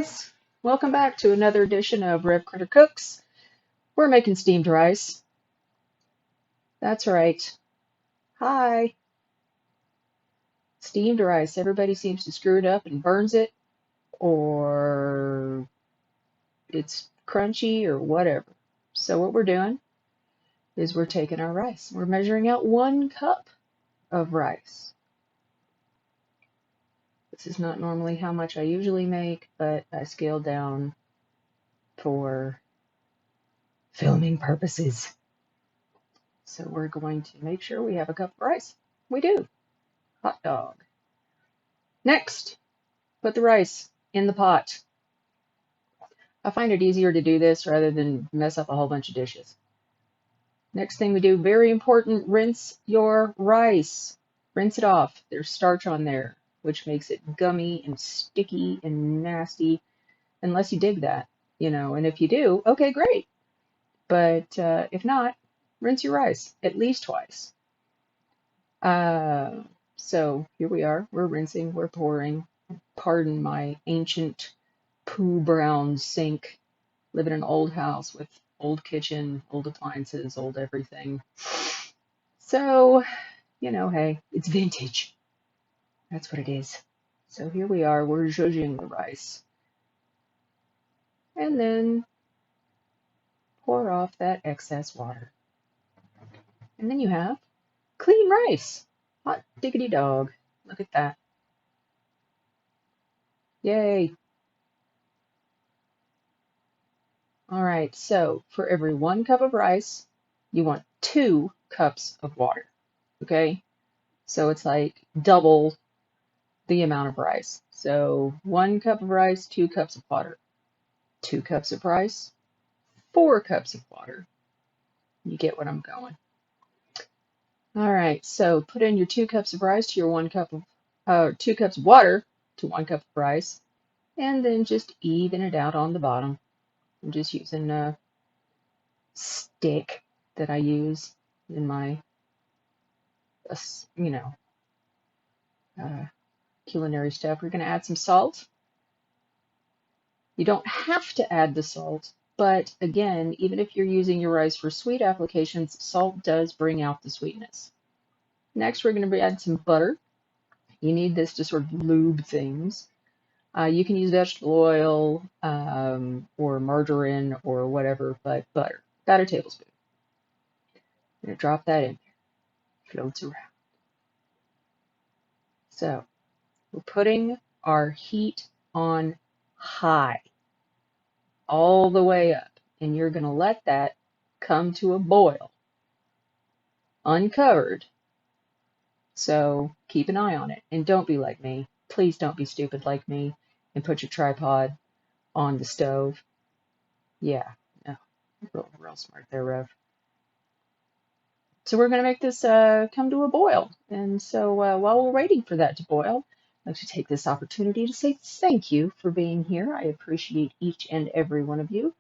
guys, welcome back to another edition of RevCritter Cooks. We're making steamed rice. That's right. Hi. Steamed rice. Everybody seems to screw it up and burns it, or it's crunchy or whatever. So what we're doing is we're taking our rice. We're measuring out 1 cup of rice. This is not normally how much I usually make, but I scaled down for filming purposes. So we're going to make sure we have a cup of rice. We do. Hot dog. Next, put the rice in the pot. I find it easier to do this rather than mess up a whole bunch of dishes. Next thing we do, very important, rinse your rice. Rinse it off. There's starch on there, which makes it gummy and sticky and nasty, unless you dig that, and if you do, okay, great. But if not, rinse your rice at least twice. So here we are. We're rinsing, we're pouring. Pardon my ancient poo brown sink. Live in an old house with old kitchen, old appliances, old everything. So, hey, it's vintage. That's what it is. So here we are. We're zhuzhing the rice. And then pour off that excess water. And then you have clean rice. Hot diggity dog. Look at that. Yay. All right, so for every 1 cup of rice, you want 2 cups of water, okay? So it's like double the amount of rice. So 1 cup of rice, 2 cups of water. 2 cups of rice, 4 cups of water. You get what I'm going. All right, so put in your 2 cups of rice to your 2 cups of water to 1 cup of rice, and then just even it out on the bottom. I'm just using a stick that I use in my, culinary stuff. We're going to add some salt. You don't have to add the salt, but again, even if you're using your rice for sweet applications, salt does bring out the sweetness. Next, we're going to add some butter. You need this to sort of lube things. You can use vegetable oil or margarine or whatever, but butter, about a tablespoon. I'm going to drop that in there. Floats around. So we're putting our heat on high all the way up, and you're going to let that come to a boil, uncovered. So keep an eye on it, and don't be like me. Please don't be stupid like me and put your tripod on the stove. Yeah, no, real smart there, Rev. So we're going to make this come to a boil. And so while we're waiting for that to boil, I'd like to take this opportunity to say thank you for being here. I appreciate each and every one of you.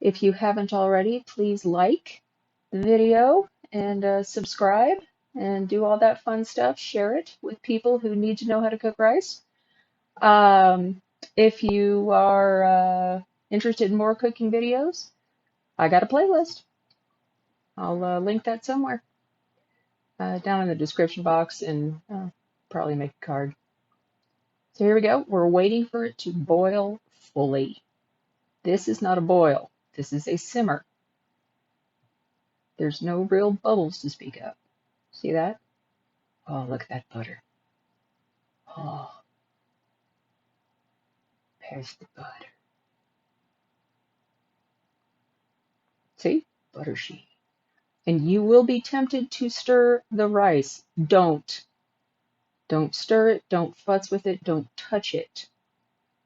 If you haven't already, please like the video and subscribe and do all that fun stuff. Share it with people who need to know how to cook rice. If you are interested in more cooking videos, I got a playlist. I'll link that somewhere down in the description box and probably make a card. So here we go. We're waiting for it to boil fully. This is not a boil. This is a simmer. There's no real bubbles to speak of. See that? Oh, look at that butter. Oh, there's the butter. See? Butter sheet. And you will be tempted to stir the rice. Don't. Don't stir it. Don't futz with it. Don't touch it.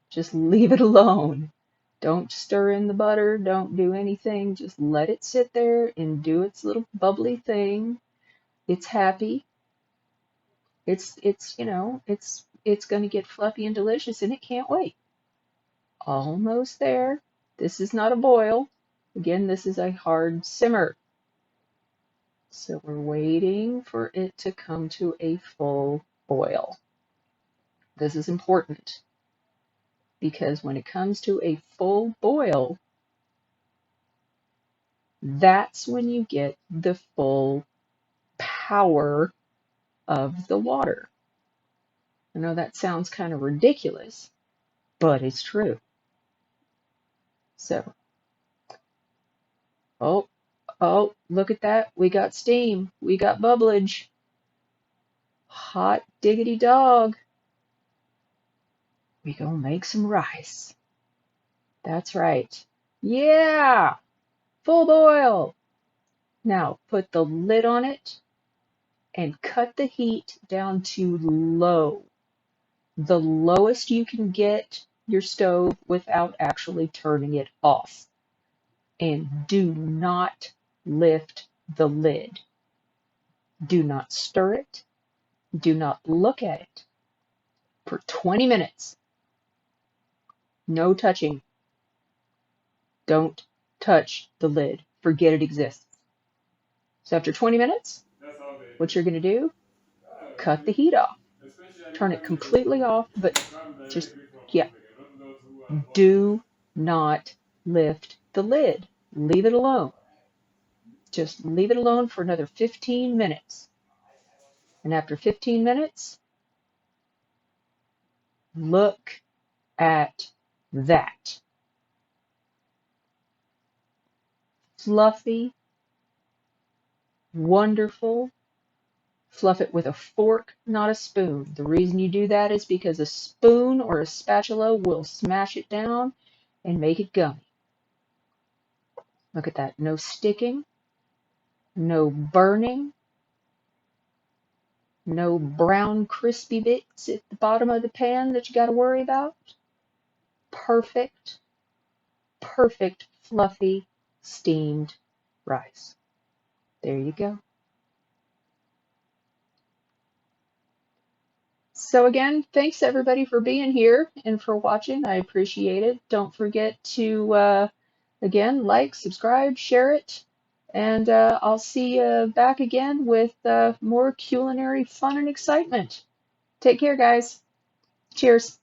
Just leave it alone. Don't stir in the butter. Don't do anything. Just let it sit there and do its little bubbly thing. It's happy. It's going to get fluffy and delicious, and it can't wait. Almost there. This is not a boil. Again, this is a hard simmer. So we're waiting for it to come to a full boil. This is important. because when it comes to a full boil, that's when you get the full power of the water. I know that sounds kind of ridiculous, but it's true. So, oh, look at that. We got steam. We got bubblage. Hot diggity dog. We gonna make some rice. That's right. Yeah! Full boil! Now put the lid on it and cut the heat down to low. The lowest you can get your stove without actually turning it off. And do not lift the lid. Do not stir it. Do not look at it for 20 minutes. No touching. Don't touch the lid. Forget it exists. So after 20 minutes, what you're going to do, cut the heat off. Turn it completely off, but just, yeah, do not lift the lid. Leave it alone. Just leave it alone for another 15 minutes. And after 15 minutes, look at that. Fluffy, wonderful. Fluff it with a fork, not a spoon. The reason you do that is because a spoon or a spatula will smash it down and make it gummy. Look at that. No sticking, no burning, no brown crispy bits at the bottom of the pan that you got to worry about. Perfect, perfect, fluffy, steamed rice. There you go. So again, thanks everybody for being here and for watching. I appreciate it. Don't forget to, again, like, subscribe, share it, and I'll see you back again with more culinary fun and excitement. Take care, guys. Cheers.